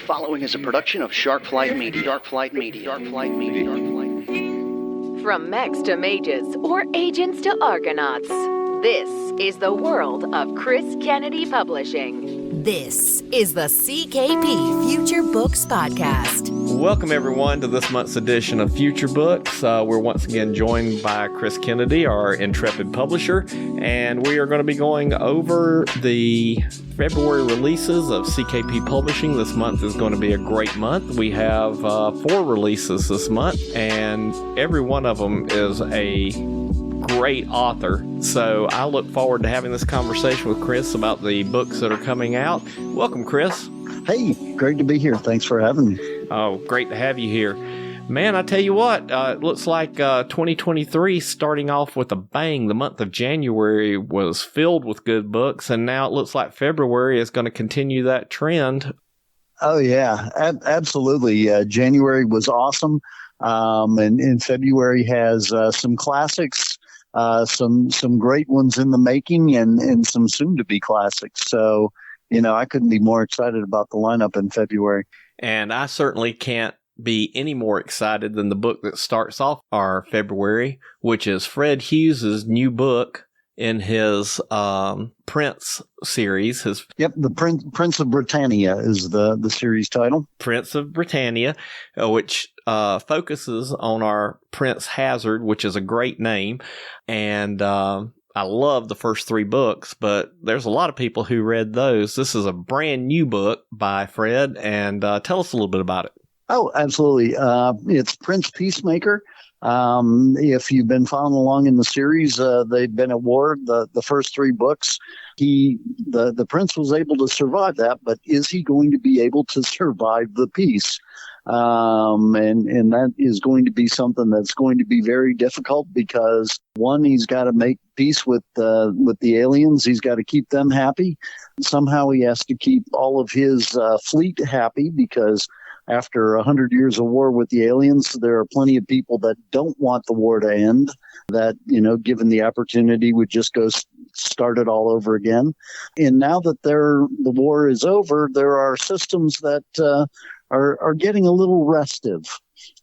following is a production of Sharkflight Media. Sharkflight Media. Sharkflight Media. Sharkflight Media. From mechs to mages or agents to argonauts, this is the world of Chris Kennedy Publishing. This is the CKP Future Books Podcast. Welcome, everyone, to this month's edition of Future Books. We're once again joined by Chris Kennedy, our intrepid publisher, and we are going to be going over the February releases of CKP Publishing. This month is going to be a great month. We have 4 releases this month, and every one of them is a great author. So I look forward to having this conversation with Chris about the books that are coming out. Welcome, Chris. Hey, great to be here. Thanks for having me. Oh, great to have you here. Man, I tell you what, it looks like 2023 starting off with a bang. The month of January was filled with good books, and now it looks like February is going to continue that trend. Oh, yeah, absolutely. January was awesome, and February has some classics, some great ones in the making, and some soon-to-be classics. So, you know, I couldn't be more excited about the lineup in February. And I certainly can't be any more excited than the book that starts off our February, which is Fred Hughes' new book in his Prince series. The Prince of Britannia is the series title. Prince of Britannia, which focuses on our Prince Hazard, which is a great name. And I love the first 3 books, but there's a lot of people who read those. This is a brand new book by Fred, and tell us a little bit about it. Oh, absolutely. It's Prince Peacemaker. If you've been following along in the series, they've been at war. The first 3 books, the prince was able to survive that, but is he going to be able to survive the peace? And that is going to be something that's going to be very difficult because, one, he's got to make peace with the aliens. He's got to keep them happy. Somehow he has to keep all of his fleet happy because after 100 years of war with the aliens, there are plenty of people that don't want the war to end, that, you know, given the opportunity, would just go start it all over again. And now that the war is over, there are systems that are getting a little restive,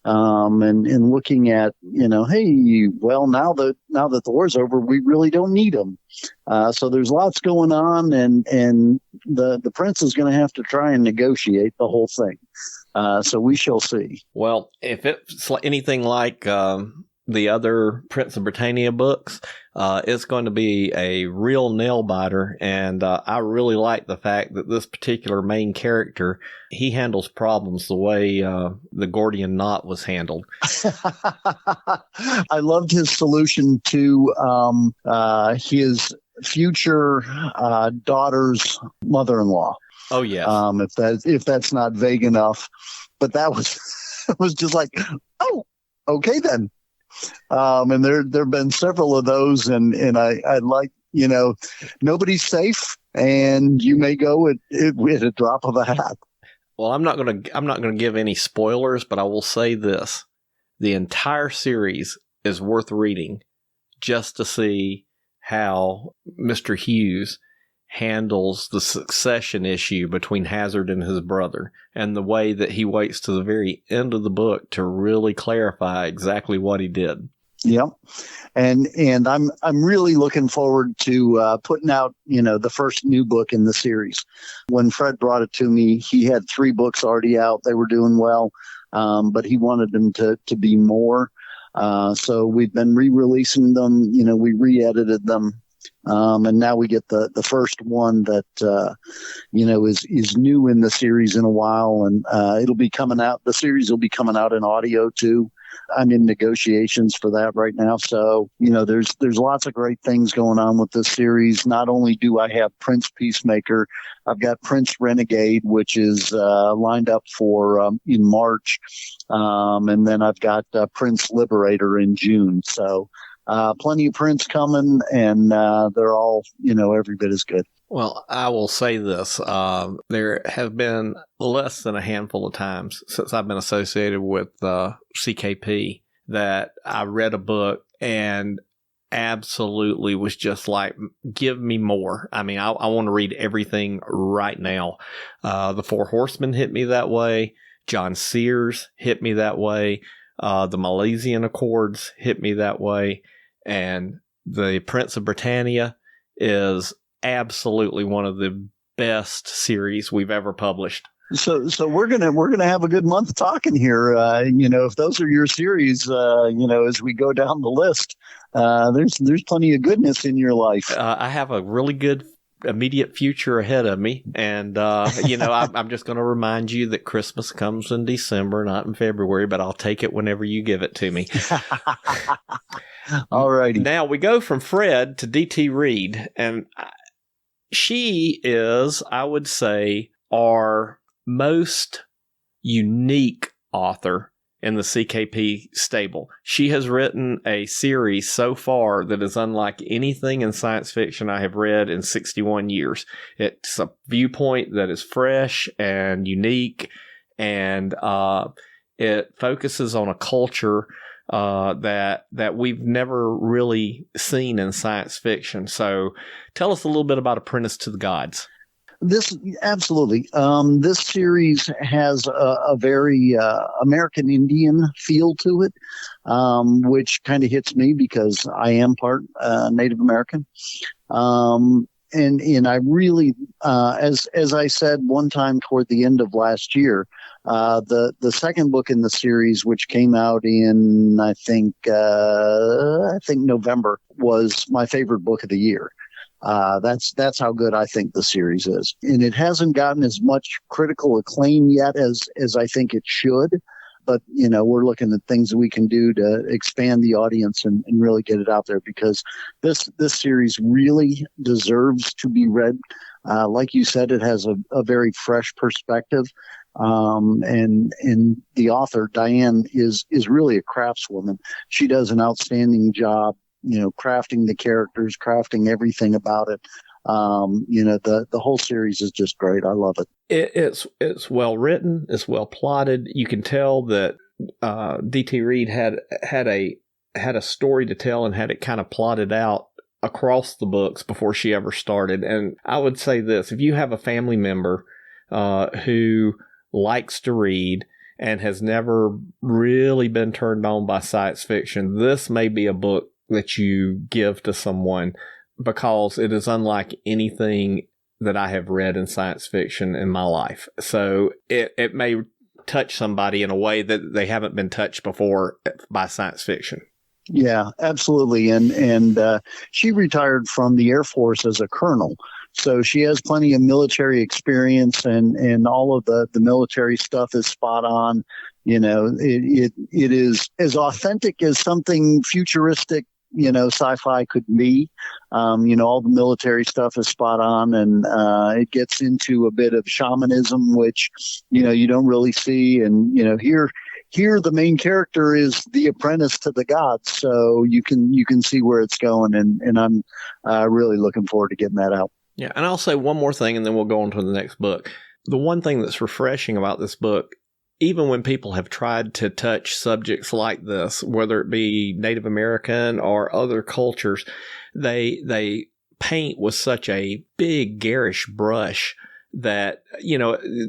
and looking at, you know, hey, well, now that the war's over, we really don't need them. So there's lots going on, and the prince is going to have to try and negotiate the whole thing. So we shall see. Well, if it's anything like the other Prince of Britannia books, it's going to be a real nail biter. And I really like the fact that this particular main character, he handles problems the way the Gordian knot was handled. I loved his solution to his future daughter's mother-in-law. Oh, yes. If that's not vague enough, but that was it was just like, oh, okay then. And there've been several of those, and I like, you know, nobody's safe, and you may go at a drop of a hat. Well, I'm not gonna give any spoilers, but I will say this: the entire series is worth reading just to see how Mr. Hughes handles the succession issue between Hazard and his brother, and the way that he waits to the very end of the book to really clarify exactly what he did. Yep. And I'm really looking forward to putting out, you know, the first new book in the series. When Fred brought it to me, he had 3 books already out. They were doing well, but he wanted them to be more. So we've been re-releasing them. You know, we re-edited them. And now we get the first one that, you know, is new in the series in a while, and it'll be coming out. The series will be coming out in audio too. I'm in negotiations for that right now. So, you know, there's lots of great things going on with this series. Not only do I have Prince Peacemaker, I've got Prince Renegade, which is lined up for in March. And then I've got Prince Liberator in June. So plenty of prints coming, and they're all, you know, every bit as good. Well, I will say this. There have been less than a handful of times since I've been associated with CKP that I read a book and absolutely was just like, give me more. I mean, I want to read everything right now. The Four Horsemen hit me that way. John Siers hit me that way. The Milesian Accords hit me that way. And the Prince of Britannia is absolutely one of the best series we've ever published. So we're gonna have a good month talking here. If those are your series, as we go down the list, there's plenty of goodness in your life. I have a really good immediate future ahead of me, and I'm just going to remind you that Christmas comes in December, not in February, but I'll take it whenever you give it to me. All righty. Now we go from Fred to D.T. Reed, and she is, I would say, our most unique author in the CKP stable. She has written a series so far that is unlike anything in science fiction I have read in 61 years. It's a viewpoint that is fresh and unique, and it focuses on a culture that we've never really seen in science fiction. So tell us a little bit about Apprentice to the Gods. This absolutely. This series has a very American Indian feel to it, which kind of hits me because I am part Native American. And I really, as I said one time toward the end of last year, the second book in the series, which came out in I think November, was my favorite book of the year. That's how good I think the series is. And it hasn't gotten as much critical acclaim yet as I think it should. But, we're looking at things that we can do to expand the audience and really get it out there, because this series really deserves to be read. Like you said, it has a very fresh perspective. And the author, Diane, is really a craftswoman. She does an outstanding job, crafting the characters, crafting everything about it. The whole series is just great. I love it. It's well written. It's well plotted. You can tell that D.T. Reed had a story to tell and had it kind of plotted out across the books before she ever started. And I would say this: if you have a family member who likes to read and has never really been turned on by science fiction, this may be a book that you give to someone, because it is unlike anything that I have read in science fiction in my life. So it may touch somebody in a way that they haven't been touched before by science fiction. Yeah, absolutely. And she retired from the Air Force as a colonel. So she has plenty of military experience, and all of the military stuff is spot on. It is as authentic as something futuristic, sci-fi could be. All the military stuff is spot on, and it gets into a bit of shamanism, which, you don't really see. And, here the main character is the apprentice to the gods. So you can see where it's going. And I'm really looking forward to getting that out. Yeah. And I'll say one more thing, and then we'll go on to the next book. The one thing that's refreshing about this book, even when people have tried to touch subjects like this, whether it be Native American or other cultures, they paint with such a big, garish brush that,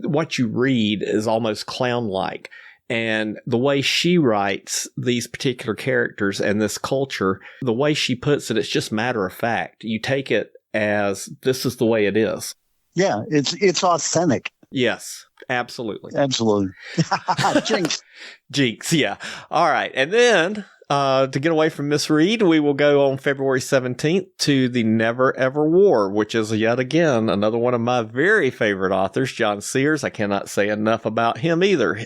what you read is almost clown-like. And the way she writes these particular characters and this culture, the way she puts it, it's just matter of fact. You take it as this is the way it is. Yeah, it's authentic. Yes. Absolutely. Absolutely. Jinx, yeah. All right. And then to get away from Miss Reed, we will go on February 17th to The Never Ever War, which is yet again another one of my very favorite authors, John Siers. I cannot say enough about him either.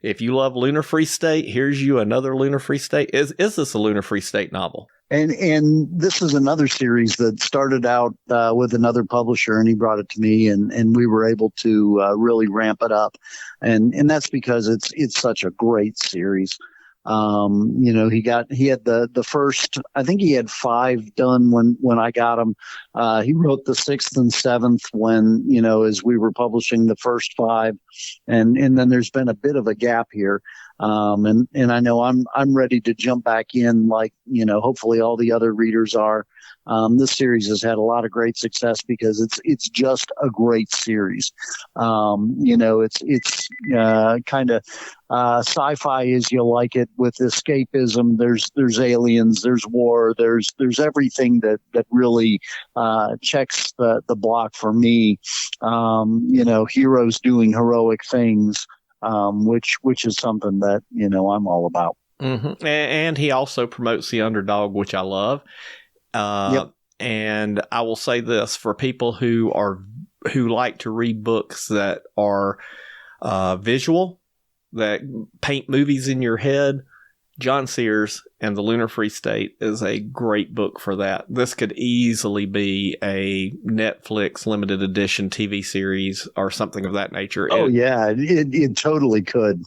If you love Lunar Free State, here's you another Lunar Free State. Is this a Lunar Free State novel? And this is another series that started out with another publisher, and he brought it to me, and we were able to really ramp it up, and that's because it's such a great series. He had the first, I think he had 5 done when I got him. He wrote the 6th and 7th when, as we were publishing the first 5. And then there's been a bit of a gap here. And I know I'm ready to jump back in, like, hopefully all the other readers are. This series has had a lot of great success because it's just a great series. It's kind of sci-fi as you like it, with escapism. There's aliens, there's war, there's everything that really checks the block for me. Heroes doing heroic things, which is something that I'm all about. Mm-hmm. And he also promotes the underdog, which I love. Yep. And I will say this for people who like to read books that are visual, that paint movies in your head. John Siers and the Lunar Free State is a great book for that. This could easily be a Netflix limited edition TV series or something of that nature. Oh, yeah, it totally could.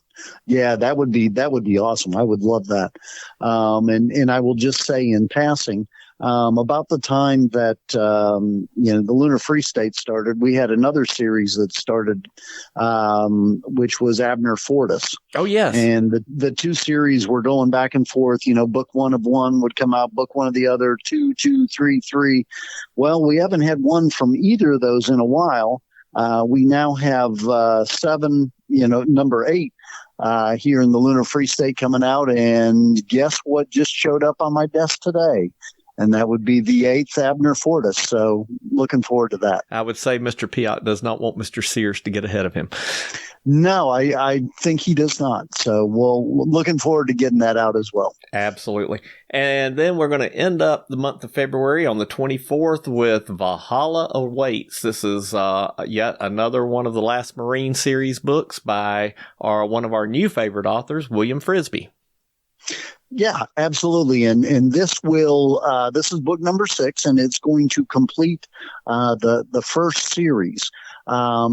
Yeah, that would be awesome. I would love that. And I will just say in passing, about the time that the Lunar Free State started, we had another series that started, which was Abner Fortis. Oh, yes. And the two series were going back and forth. Book one of one would come out, book one of the other, two, three. Well, we haven't had one from either of those in a while. We now have 7, number 8. Here in the Lunar Free State coming out, and guess what just showed up on my desk today? And that would be the 8th Abner Fortis. So looking forward to that. I would say Mr. Piot does not want Mr. Siers to get ahead of him. No, I think he does not. So we're looking forward to getting that out as well. Absolutely. And then we're going to end up the month of February on the 24th with Valhalla Awaits. This is yet another one of the Last Marine series books by one of our new favorite authors, William Frisbee. Yeah, absolutely. And this is book number 6, and it's going to complete the first series.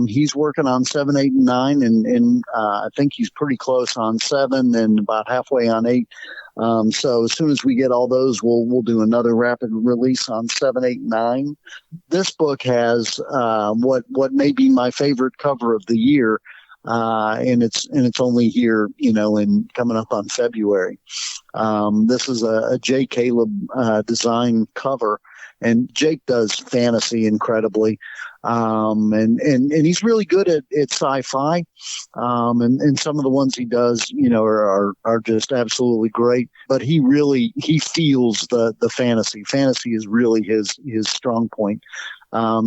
He's working on 7, 8, and 9, and I think he's pretty close on 7 and about halfway on 8. So as soon as we get all those, we'll do another rapid release on 7, 8, and 9. This book has what may be my favorite cover of the year. And it's only here, in coming up on February. This is a J. Caleb design cover, and Jake does fantasy incredibly. And he's really good at sci-fi. And some of the ones he does, are just absolutely great, but he feels the fantasy. Fantasy is really his strong point.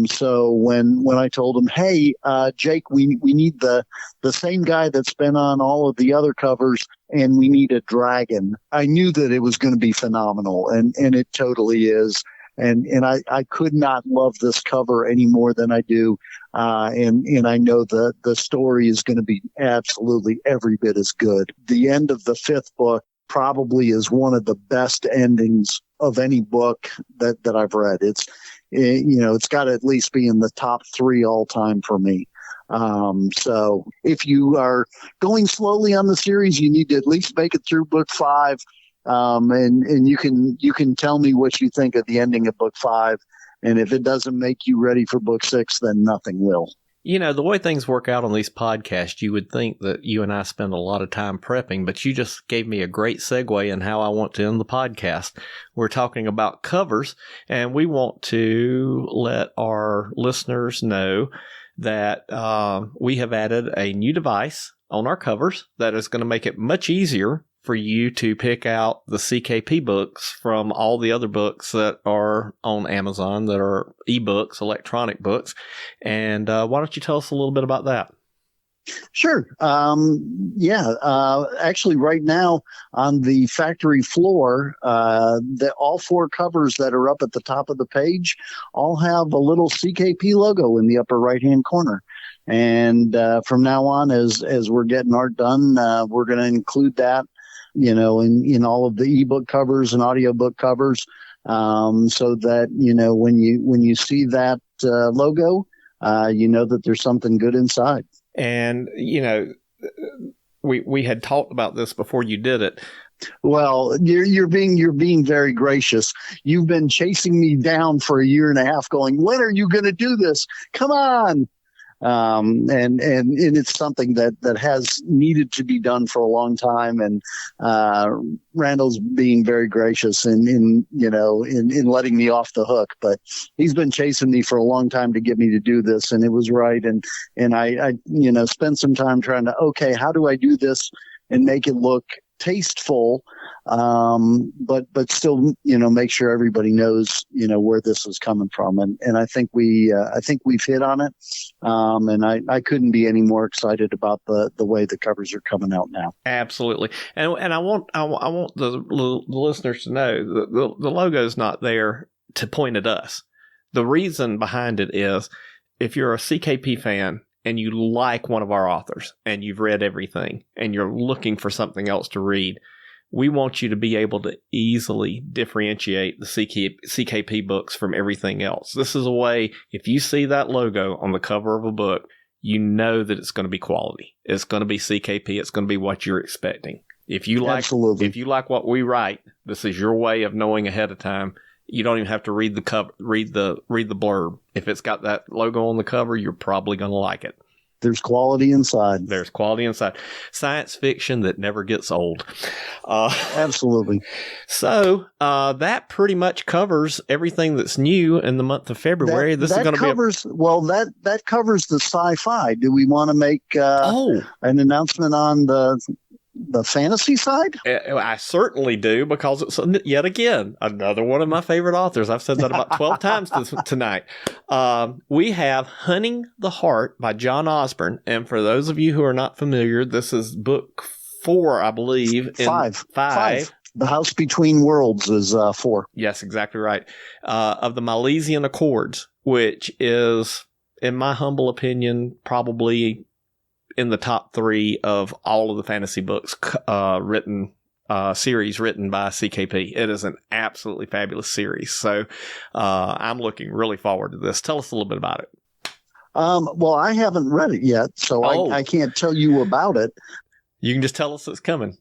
So when I told him, hey, Jake, we need the same guy that's been on all of the other covers, and we need a dragon, I knew that it was going to be phenomenal, and it totally is. And I could not love this cover any more than I do. And I know the story is going to be absolutely every bit as good. The end of the 5th book probably is one of the best endings of any book that I've read. It's got to at least be in the top 3 all time for me. So if you are going slowly on the series, you need to at least make it through book 5. And you can tell me what you think at the ending of book 5. And if it doesn't make you ready for book 6, then nothing will. The way things work out on these podcasts, you would think that you and I spend a lot of time prepping, but you just gave me a great segue in how I want to end the podcast. We're talking about covers, and we want to let our listeners know that we have added a new device on our covers that is going to make it much easier for you to pick out the CKP books from all the other books that are on Amazon that are ebooks, electronic books. And why don't you tell us a little bit about that? Sure. Actually, right now on the factory floor, all 4 covers that are up at the top of the page all have a little CKP logo in the upper right-hand corner. And from now on, as we're getting art done, we're going to include that, in all of the ebook covers and audiobook covers, so that, when you see that logo, that there's something good inside. And, we had talked about this before you did it. Well, you're being very gracious. You've been chasing me down for a year and a half going, when are you going to do this? Come on. And it's something that has needed to be done for a long time. And Randall's being very gracious in letting me off the hook. But he's been chasing me for a long time to get me to do this, and it was right. And I spent some time trying to, okay, how do I do this and make it look tasteful, but still, make sure everybody knows, where this is coming from. And I think we've hit on it. And I couldn't be any more excited about the way the covers are coming out now. Absolutely. And I want the listeners to know the logo is not there to point at us. The reason behind it is, if you're a CKP fan and you like one of our authors and you've read everything and you're looking for something else to read, we want you to be able to easily differentiate the CKP books from everything else. This is a way, if you see that logo on the cover of a book, you know that it's going to be quality. It's going to be CKP. It's going to be what you're expecting. If you like what we write, this is your way of knowing ahead of time. You don't even have to read the cover, read the blurb. If it's got that logo on the cover, you're probably going to like it. There's quality inside. There's quality inside. Science fiction that never gets old. Absolutely. So that pretty much covers everything that's new in the month of February. That covers the sci-fi. Do we want to make an announcement on the fantasy side? I certainly do, because it's yet again another one of my favorite authors. I've said that about 12 times tonight. We have Hunting the Heart by John Osborne. And for those of you who are not familiar, this is book 4, I believe. Five. The House Between Worlds is 4. Yes, exactly right. Of the Milesian Accords, which is, in my humble opinion, probably in the top 3 of all of the fantasy books series written by CKP. It is an absolutely fabulous series. So I'm looking really forward to this. Tell us a little bit about it. Well, I haven't read it yet, so I can't tell you about it. You can just tell us it's coming.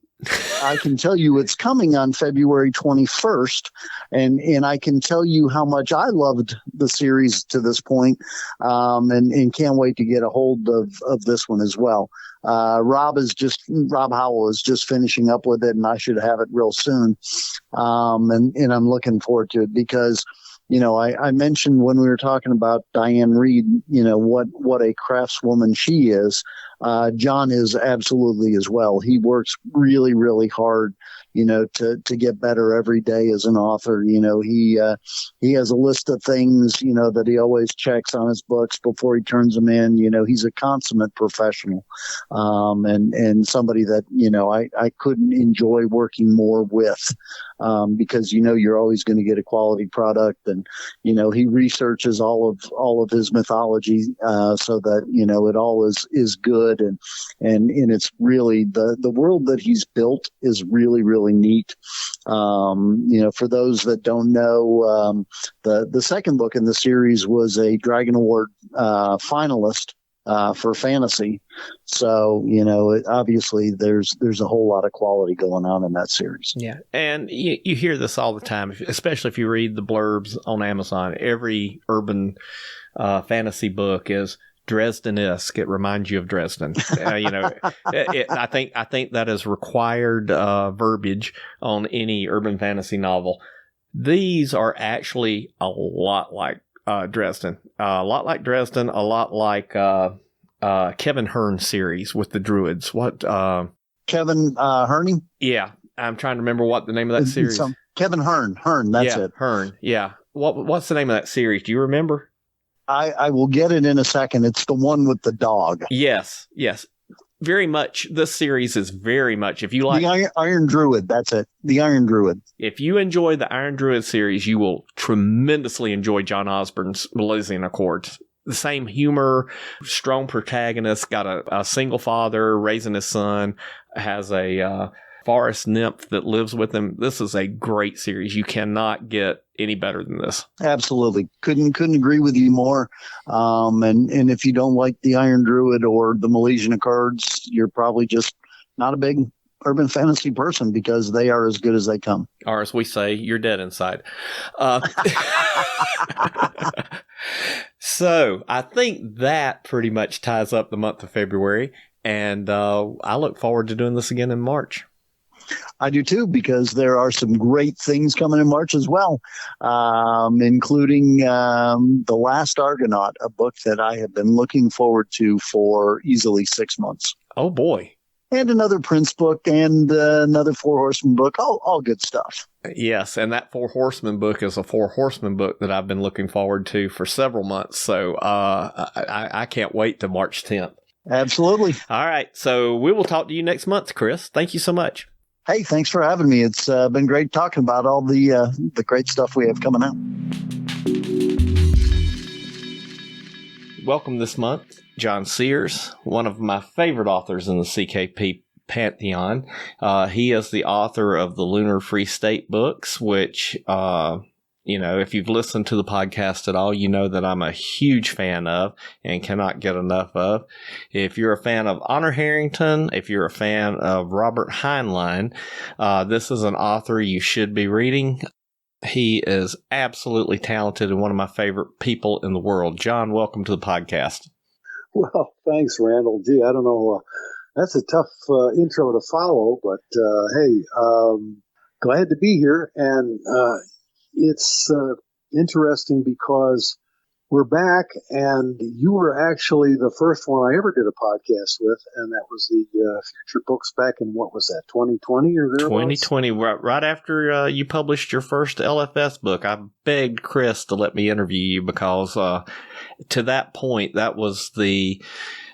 I can tell you it's coming on February 21st, and I can tell you how much I loved the series to this point, and can't wait to get a hold of this one as well. Rob Howell is just finishing up with it, and I should have it real soon. And I'm looking forward to it because, I mentioned when we were talking about Diane Reed, what a craftswoman she is. John is absolutely as well. He works really, really hard, to get better every day as an author. He has a list of things, that he always checks on his books before he turns them in. He's a consummate professional, and somebody that, I couldn't enjoy working more with, because, you're always going to get a quality product. And, he researches all of his mythology, so that, it all is good. And it's really the world that he's built is really, really neat. For those that don't know, the second book in the series was a Dragon Award finalist for fantasy. So, obviously there's a whole lot of quality going on in that series. Yeah. And you hear this all the time, especially if you read the blurbs on Amazon. Every urban fantasy book is Dresden-esque. It reminds you of Dresden. I think that is required verbiage on any urban fantasy novel. These are actually a lot like Dresden. A lot like Kevin Hearn's series with the Druids. What? Kevin Hearn? Yeah. I'm trying to remember what the name of that series. Kevin Hearn. That's it. Hearn. Yeah. What's the name of that series? Do you remember? I will get it in a second. It's the one with the dog. Yes. Very much. This series is very much, if you like the Iron Druid. That's it. The Iron Druid. If you enjoy the Iron Druid series, you will tremendously enjoy John Osborne's Milesian Accords. The same humor, strong protagonist, got a single father raising his son, has a forest nymph that lives with him. This is a great series. You cannot get any better than this. Absolutely. Couldn't agree with you more. And if you don't like the Iron Druid or the Milesian Accords, you're probably just not a big urban fantasy person because they are as good as they come. Or as we say, you're dead inside. So I think that pretty much ties up the month of February. And I look forward to doing this again in March. I do too, because there are some great things coming in March as well, including The Last Argonaut, a book that I have been looking forward to for easily 6 months. Oh, boy. And another Prince book and another Four Horsemen book, all good stuff. Yes, and that Four Horsemen book is a Four Horsemen book that I've been looking forward to for several months. So I can't wait to March 10th. Absolutely. All right. So we will talk to you next month, Chris. Thank you so much. Hey, thanks for having me. It's been great talking about all the great stuff we have coming out. Welcome this month, John Siers, one of my favorite authors in the CKP pantheon. He is the author of the Lunar Free State books, which, if you've listened to the podcast at all, you know that I'm a huge fan of and cannot get enough of. If you're a fan of Honor Harrington, if you're a fan of Robert Heinlein, this is an author you should be reading. He is absolutely talented and one of my favorite people in the world. John, welcome to the podcast. Well, thanks, Randall. Gee, I don't know. That's a tough intro to follow, but hey, glad to be here. And it's interesting because we're back, and you were actually the first one I ever did a podcast with, and that was the Future Books back in, what was that, 2020 or thereabouts? 2020, right after you published your first LFS book. I begged Chris to let me interview you because to that point, that was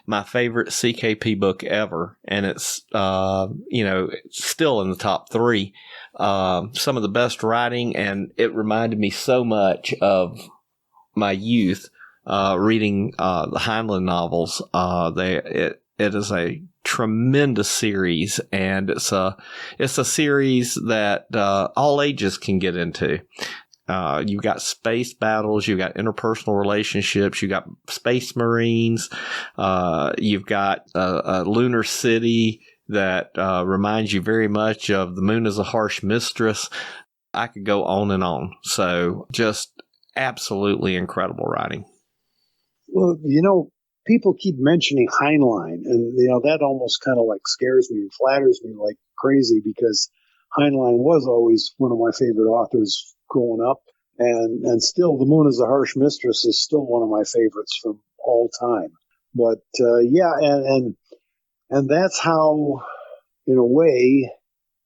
my favorite CKP book ever, and it's still in the top 3. Some of the best writing, and it reminded me so much of my youth reading the Heinlein novels. It is a tremendous series, and it's a series that all ages can get into. You've got space battles, you've got interpersonal relationships, you've got space marines, you've got a lunar city that reminds you very much of The Moon is a Harsh Mistress. I could go on and on. So just absolutely incredible writing. Well, people keep mentioning Heinlein, and that almost kind of like scares me and flatters me like crazy, because Heinlein was always one of my favorite authors growing up, and still The Moon is a Harsh Mistress is still one of my favorites from all time. But and that's how, in a way,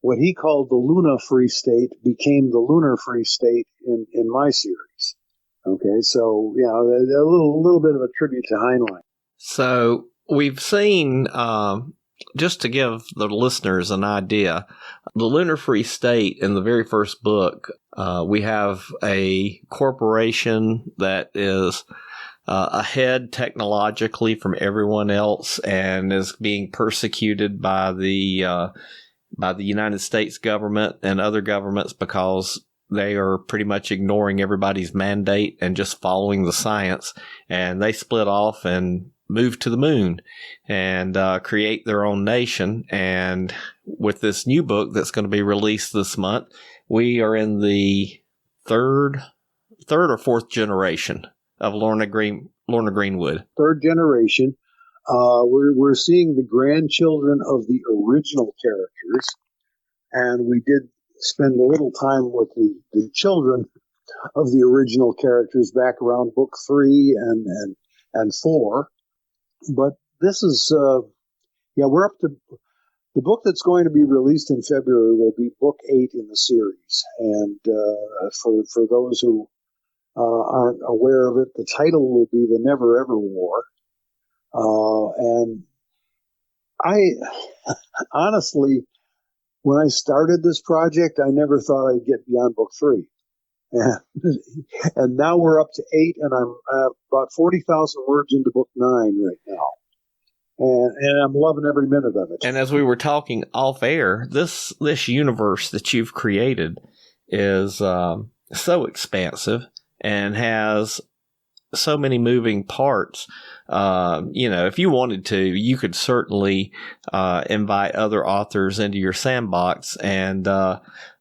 what he called the Lunar Free State became the Lunar Free State in my series. Okay, so a little bit of a tribute to Heinlein. So we've seen, just to give the listeners an idea, the Lunar Free State in the very first book, we have a corporation that is ahead technologically from everyone else and is being persecuted by the United States government and other governments because they are pretty much ignoring everybody's mandate and just following the science. And they split off and move to the moon and create their own nation. And with this new book that's going to be released this month, we are in the third or fourth generation of Lorna Greenwood. Third generation. We're seeing the grandchildren of the original characters, and we did spend a little time with the children of the original characters back around book 3 and 4. But this is, we're up to the book that's going to be released in February will be book 8 in the series. And for those who aren't aware of it, the title will be The Never Ever War. And I honestly, when I started this project, I never thought I'd get beyond book 3. And now we're up to 8, and I'm about 40,000 words into book 9 right now. And I'm loving every minute of it. And as we were talking off air, this universe that you've created is so expansive and has so many moving parts. If you wanted to, you could certainly invite other authors into your sandbox and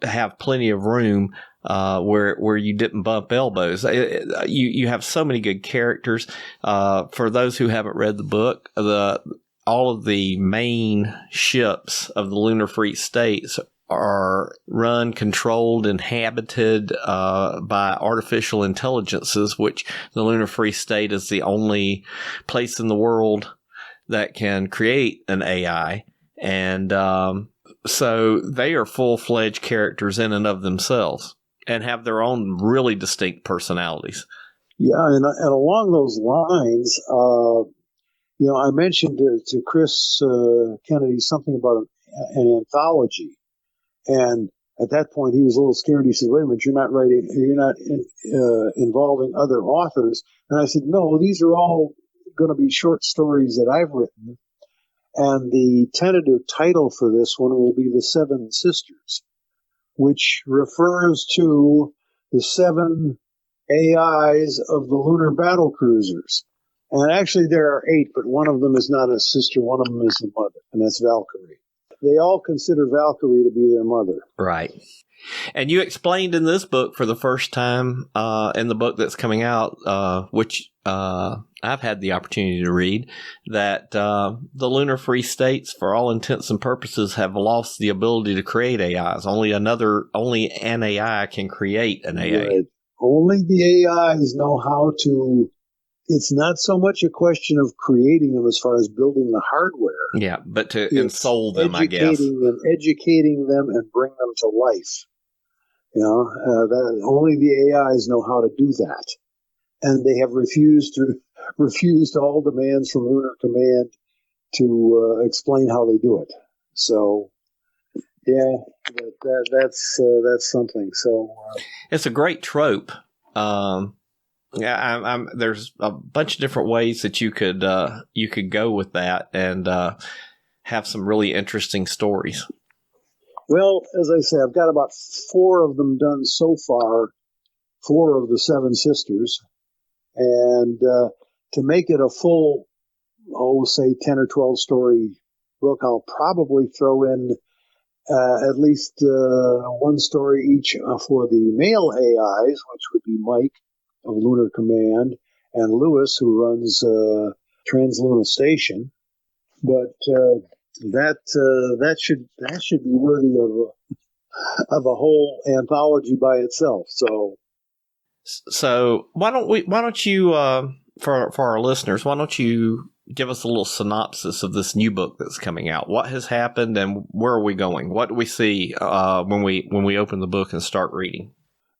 have plenty of room where you didn't bump elbows. You have so many good characters. For those who haven't read the book, all of the main ships of the Lunar Free States are run, controlled, inhabited by artificial intelligences, which the Lunar Free State is the only place in the world that can create an AI. And so they are full-fledged characters in and of themselves and have their own really distinct personalities. Yeah, and along those lines, I mentioned to Chris Kennedy something about an anthology. And at that point, he was a little scared. He said, "Wait a minute, you're not involving other authors." And I said, "No, these are all going to be short stories that I've written. And the tentative title for this one will be The Seven Sisters, which refers to the 7 AIs of the lunar battle cruisers. And actually, there are 8, but one of them is not a sister. One of them is the mother, and that's Valkyrie. They all consider Valkyrie to be their mother." Right. And you explained in this book for the first time, in the book that's coming out, which I've had the opportunity to read, that the Lunar Free States, for all intents and purposes, have lost the ability to create AIs. Only an AI can create an AI. Right. Only the AIs know how to. It's not so much a question of creating them as far as building the hardware. Yeah, but to ensoul them, I guess. Educating them and bring them to life. That only the AIs know how to do that. And they have refused all demands from Lunar Command to explain how they do it. So, yeah, that's something. So it's a great trope. Yeah, there's a bunch of different ways that you could go with that and have some really interesting stories. Well, as I say, I've got about 4 of them done so far, 4 of the 7 sisters, and to make it a full, say 10 or 12 story book, I'll probably throw in at least 1 story each for the male AIs, which would be Mike of Lunar Command, and Lewis, who runs Transluna Station. But that should be worthy of a whole anthology by itself. So why don't you for our listeners, why don't you give us a little synopsis of this new book that's coming out? What has happened and where are we going? What do we see when we open the book and start reading?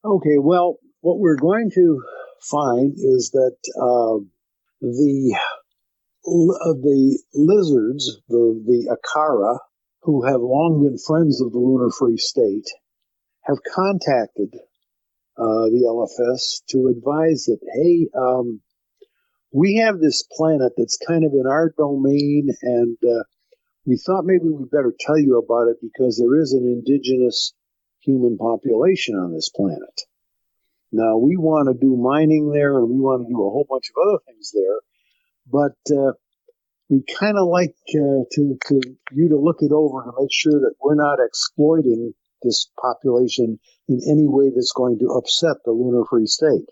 Okay, well, what we're going to find is that the lizards, the Akara, who have long been friends of the Lunar Free State, have contacted the LFS to advise that, hey, we have this planet that's kind of in our domain, and we thought maybe we'd better tell you about it because there is an indigenous human population on this planet. Now, we want to do mining there, and we want to do a whole bunch of other things there, but we'd kind of like you to look it over to make sure that we're not exploiting this population in any way that's going to upset the Lunar Free State,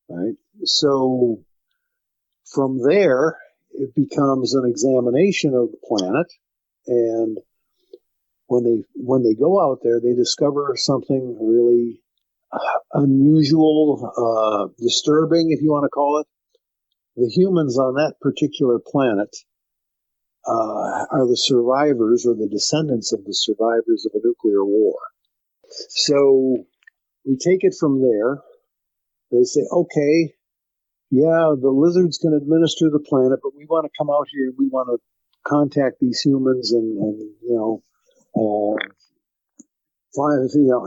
right? So from there, it becomes an examination of the planet, and when they go out there, they discover something really unusual, disturbing, if you want to call it. The humans on that particular planet are the survivors or the descendants of the survivors of a nuclear war. So we take it from there. They say, okay, yeah, the lizards can administer the planet, but we want to come out here and we want to contact these humans and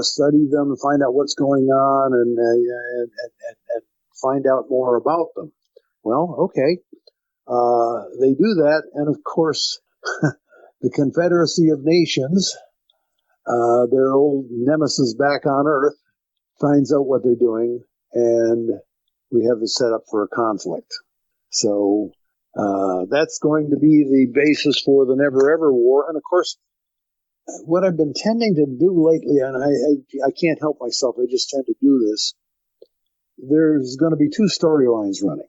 study them and find out what's going on and find out more about them. Well, okay. They do that, and of course, the Confederacy of Nations, their old nemesis back on Earth, finds out what they're doing and we have the setup for a conflict. So that's going to be the basis for the Never Ever War. And of course, what I've been tending to do lately, and I can't help myself, I just tend to do this, there's going to be two storylines running.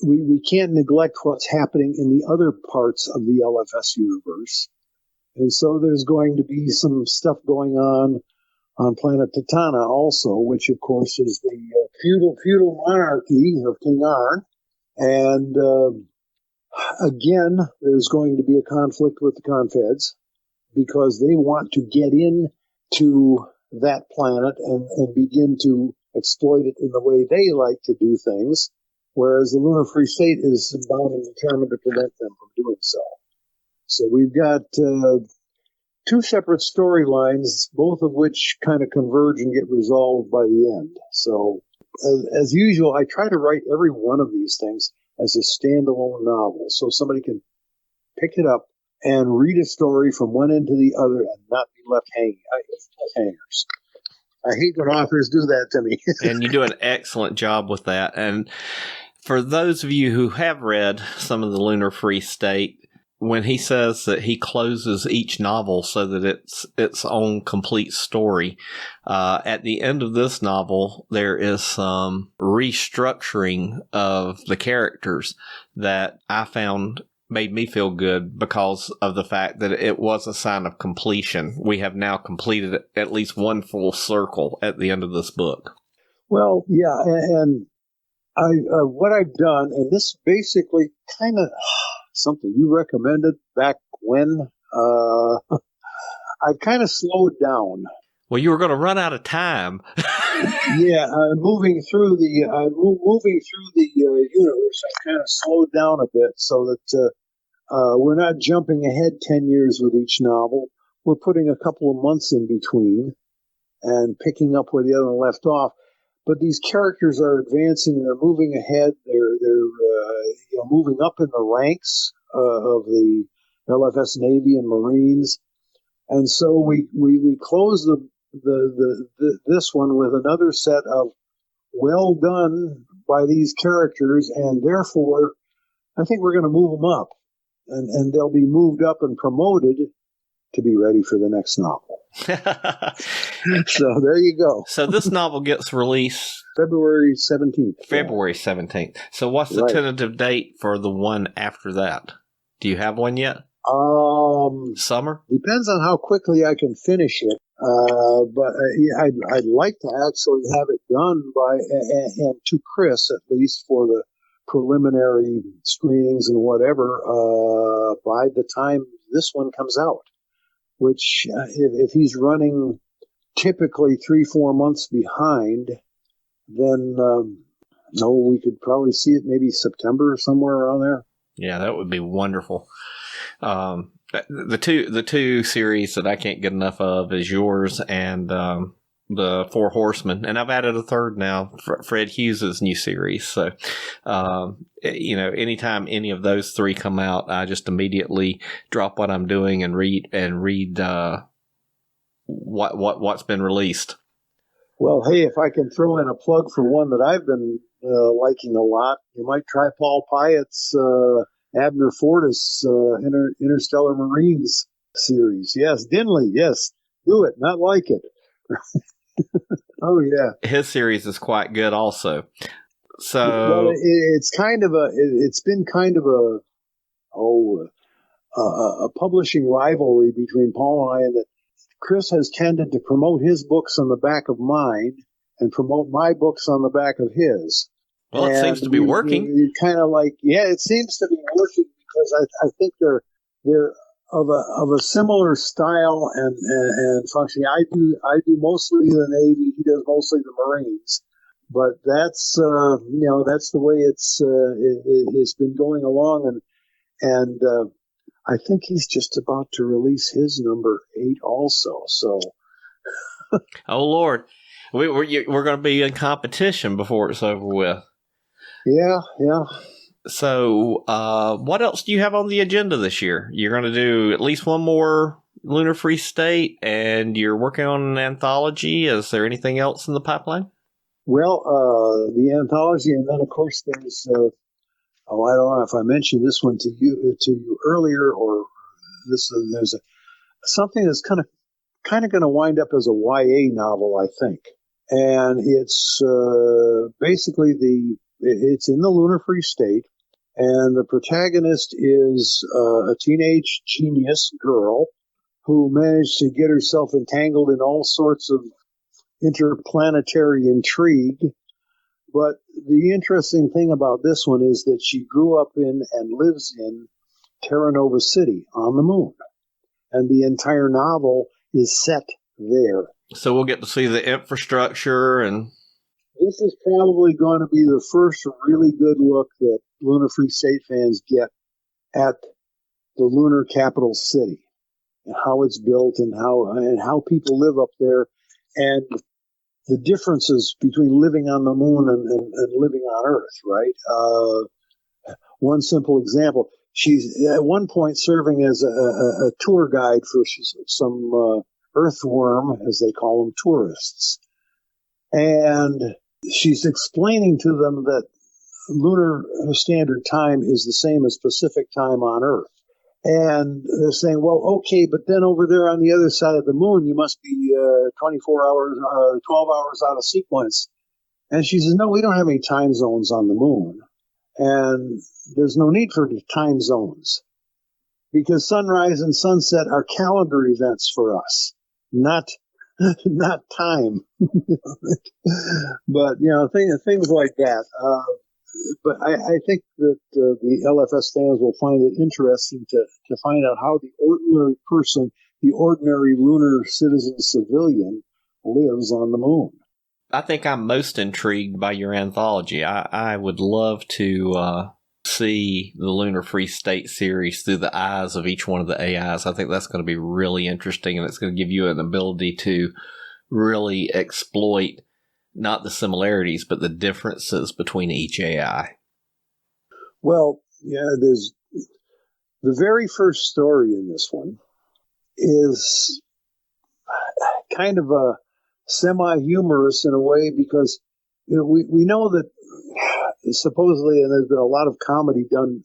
We can't neglect what's happening in the other parts of the LFS universe. And so there's going to be some stuff going on planet Titana also, which of course is the feudal monarchy of King Arn. And again, there's going to be a conflict with the Confeds because they want to get into that planet and begin to exploit it in the way they like to do things, whereas the Lunar Free State is bound and determined to prevent them from doing so. So we've got two separate storylines, both of which kind of converge and get resolved by the end. So, as usual, I try to write every one of these things as a standalone novel, so somebody can pick it up and read a story from one end to the other and not be left hanging. I hate hangers. I hate when authors do that to me. And you do an excellent job with that. And for those of you who have read some of the Lunar Free State, when he says that he closes each novel so that it's its own complete story, at the end of this novel, there is some restructuring of the characters that I found made me feel good because of the fact that it was a sign of completion. We have now completed at least one full circle at the end of this book. Well, yeah, and what I've done, and this basically kind of something you recommended back when, I've kind of slowed down. Well, you were going to run out of time. Yeah, moving through the universe, I kind of slowed down a bit so that we're not jumping ahead 10 years with each novel. We're putting a couple of months in between and picking up where the other one left off. But these characters are advancing; they're moving ahead. They're moving up in the ranks of the LFS Navy and Marines, and so we close this one with another set of well done by these characters, and therefore I think we're going to move them up, and they'll be moved up and promoted to be ready for the next novel. So there you go. So this novel gets released February 17th. February 17th. So what's the tentative date for the one after that? Do you have one yet? Summer? Depends on how quickly I can finish it. But I'd like to actually have it done by, and to Chris at least, for the preliminary screenings and whatever, by the time this one comes out. Which, if he's running typically 3-4 months behind, then we could probably see it maybe September or somewhere around there. Yeah, that would be wonderful. The two series that I can't get enough of is yours and the Four Horsemen, and I've added a third now, Fred Hughes' new series. So, anytime any of those three come out, I just immediately drop what I'm doing and read what's been released. Well, hey, if I can throw in a plug for one that I've been liking a lot, you might try Paul Pyatt's Abner Fortis Interstellar Marines series. Yes, Dinley. Yes, do it, not like it. Oh yeah, his series is quite good also. So well, it's been kind of a publishing rivalry between Paul and I, and that Chris has tended to promote his books on the back of mine and promote my books on the back of his. Well, it seems to be working. Kind of like, yeah, it seems to be working because I think they're of a similar style and functioning. I do mostly the Navy. He does mostly the Marines. But that's that's the way it's been going along, and I think he's just about to release his number 8 also. So, oh Lord, we're going to be in competition before it's over with. Yeah. So, what else do you have on the agenda this year? You're going to do at least one more Lunar Free State, and you're working on an anthology. Is there anything else in the pipeline? Well, the anthology, and then of course there's. I don't know if I mentioned this one to you earlier, or there's something that's kind of going to wind up as a YA novel, I think, and it's basically it's in the Lunar Free State, and the protagonist is a teenage genius girl who managed to get herself entangled in all sorts of interplanetary intrigue. But the interesting thing about this one is that she grew up in and lives in Terra Nova City on the moon. And the entire novel is set there. So we'll get to see the infrastructure and... This is probably going to be the first really good look that Lunar Free State fans get at the lunar capital city and how it's built and how people live up there, and the differences between living on the moon and living on Earth, right? One simple example, she's at one point serving as a tour guide for some earthworm, as they call them, tourists. And she's explaining to them that lunar standard time is the same as Pacific time on Earth. And they're saying, well, okay, but then over there on the other side of the moon, you must be 24 hours, 12 hours out of sequence. And she says, no, we don't have any time zones on the moon. And there's no need for time zones because sunrise and sunset are calendar events for us, not time. But, things like that. But I think that the LFS fans will find it interesting to find out how the ordinary person, the ordinary lunar citizen civilian, lives on the moon. I think I'm most intrigued by your anthology. I would love to see the Lunar Free State series through the eyes of each one of the AIs. I think that's going to be really interesting, and it's going to give you an ability to really exploit not the similarities, but the differences between each AI. Well, yeah, there's the very first story in this one is kind of a semi-humorous in a way because we know that supposedly, and there's been a lot of comedy done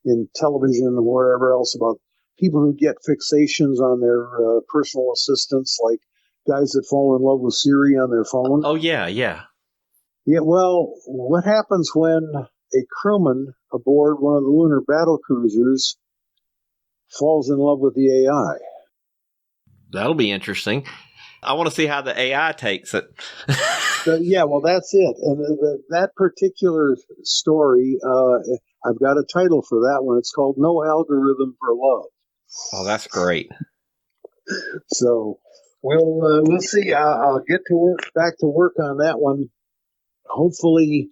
in television and wherever else about people who get fixations on their personal assistants, like guys that fall in love with Siri on their phone. Oh, yeah, yeah. Yeah, well, what happens when a crewman aboard one of the lunar battle cruisers falls in love with the AI? That'll be interesting. I want to see how the AI takes it. Yeah, well, that's it. And that particular story, I've got a title for that one. It's called No Algorithm for Love. Oh, that's great. So we'll see. I'll get back to work on that one. Hopefully,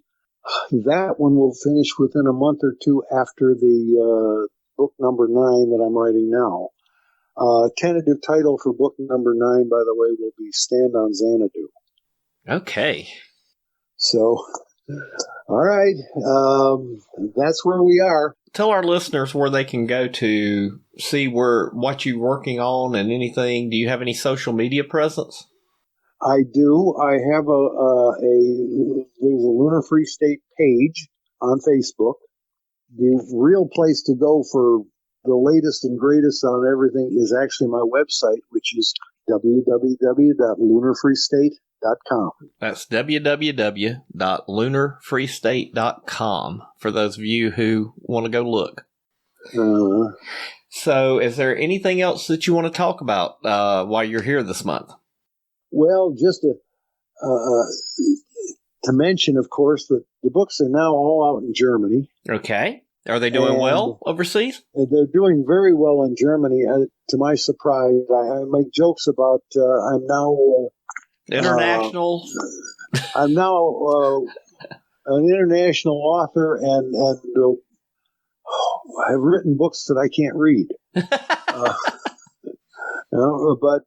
that one will finish within a month or two after the book number 9 that I'm writing now. Tentative title for book number 9, by the way, will be Stand on Xanadu. Okay. So, all right. That's where we are. Tell our listeners where they can go to see what you're working on and anything. Do you have any social media presence? I do. I have there's a Lunar Free State page on Facebook. The real place to go for the latest and greatest on everything is actually my website, which is www.lunarfreestate.com. That's www.lunarfreestate.com for those of you who want to go look. So is there anything else that you want to talk about while you're here this month? Well, just to mention, of course, that the books are now all out in Germany. Okay. Are they doing well overseas? They're doing very well in Germany. To my surprise, I make jokes about I'm now international. I'm now an international author, and I've written books that I can't read. But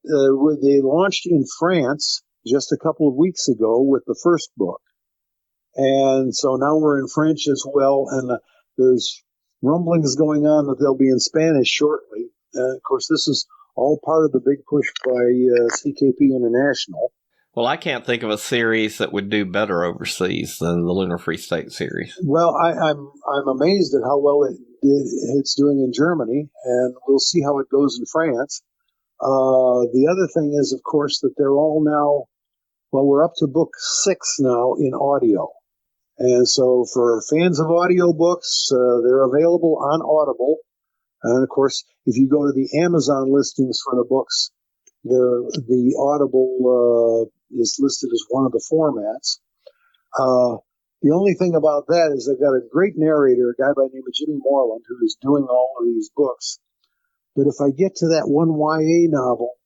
they launched in France just a couple of weeks ago with the first book, and so now we're in French as well, and there's rumblings going on that they'll be in Spanish shortly. Of course, this is all part of the big push by CKP International. Well, I can't think of a series that would do better overseas than the Lunar Free State series. Well, I'm amazed at how well it's doing in Germany, and we'll see how it goes in France. The other thing is, of course, that they're all now, well, we're up to book 6 now in audio. And so for fans of audiobooks, they're available on Audible. And of course, if you go to the Amazon listings for the books, the Audible is listed as one of the formats. The only thing about that is they've got a great narrator, a guy by the name of Jimmy Moreland, who is doing all of these books. But if I get to that one YA novel,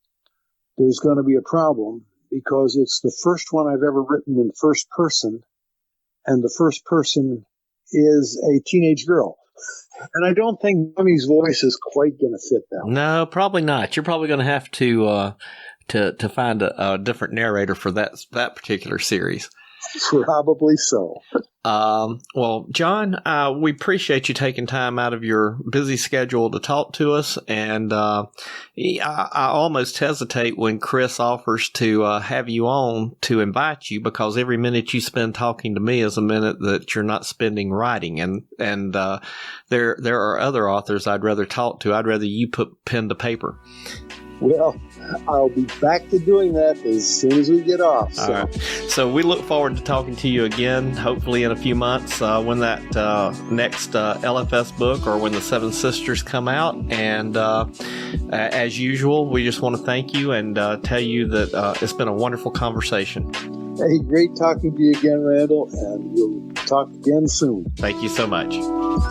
there's going to be a problem because it's the first one I've ever written in first person, and the first person is a teenage girl. And I don't think Mommy's voice is quite going to fit that one. No, probably not. You're probably going to have to find a different narrator for that particular series. Probably so. Well, John, we appreciate you taking time out of your busy schedule to talk to us. And I almost hesitate when Chris offers to have you on to invite you, because every minute you spend talking to me is a minute that you're not spending writing. And there are other authors I'd rather talk to. I'd rather you put pen to paper. Well, I'll be back to doing that as soon as we get off. So. All right. So we look forward to talking to you again, hopefully in a few months when that next LFS book or when the Seven Sisters come out. And as usual, we just want to thank you and tell you that it's been a wonderful conversation. Hey, great talking to you again, Randall, and we'll talk again soon. Thank you so much.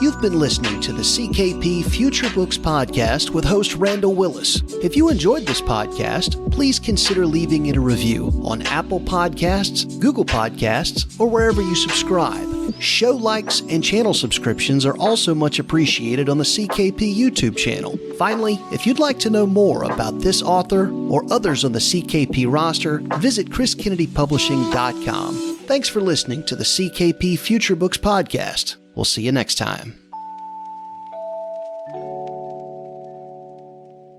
You've been listening to the CKP Future Books Podcast with host Randall Willis. If you enjoyed this podcast, please consider leaving it a review on Apple Podcasts, Google Podcasts, or wherever you subscribe. Show likes and channel subscriptions are also much appreciated on the CKP YouTube channel. Finally, if you'd like to know more about this author or others on the CKP roster, visit chriskennedypublishing.com. Thanks for listening to the CKP Future Books Podcast. We'll see you next time.